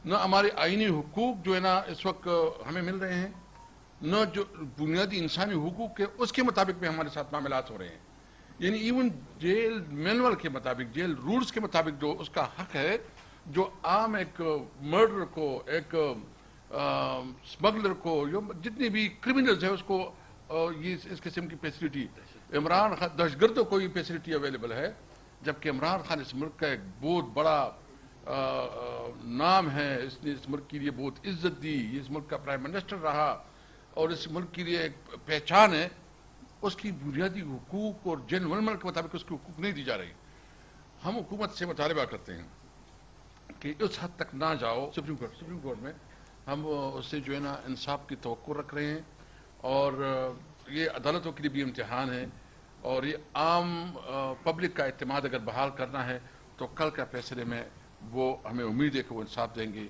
نہ ہمارے آئینی حقوق جو ہے نا اس وقت ہمیں مل رہے ہیں، نہ جو بنیادی انسانی حقوق ہے اس کے مطابق بھی ہمارے ساتھ معاملات ہو رہے ہیں. یعنی ایون جیل مینول کے مطابق، جیل رولز کے مطابق جو اس کا حق ہے، جو عام ایک مرڈر کو، ایک اسمگلر کو، جتنے بھی کرمنلز ہیں اس کو یہ اس قسم کی فیسلٹی، عمران خان دہشت گردوں کو یہ فیسلٹی اویلیبل ہے، جبکہ عمران خان اس ملک کا ایک بہت بڑا نام ہے. اس نے اس ملک کے لیے بہت عزت دی، یہ اس ملک کا پرائم منسٹر رہا اور اس ملک کے لیے ایک پہچان ہے. اس کی بنیادی حقوق اور جن ونمل کے مطابق اس کی حقوق نہیں دی جا رہی. ہم حکومت سے مطالبہ کرتے ہیں کہ اس حد تک نہ جاؤ. سپریم کورٹ میں ہم اس سے جو ہے نا انصاف کی توقع رکھ رہے ہیں، اور یہ عدالتوں کے لیے بھی امتحان ہے، اور یہ عام پبلک کا اعتماد اگر بحال کرنا ہے تو کل کا فیصلے میں وہ ہمیں امید ہے کہ وہ انصاف دیں گے.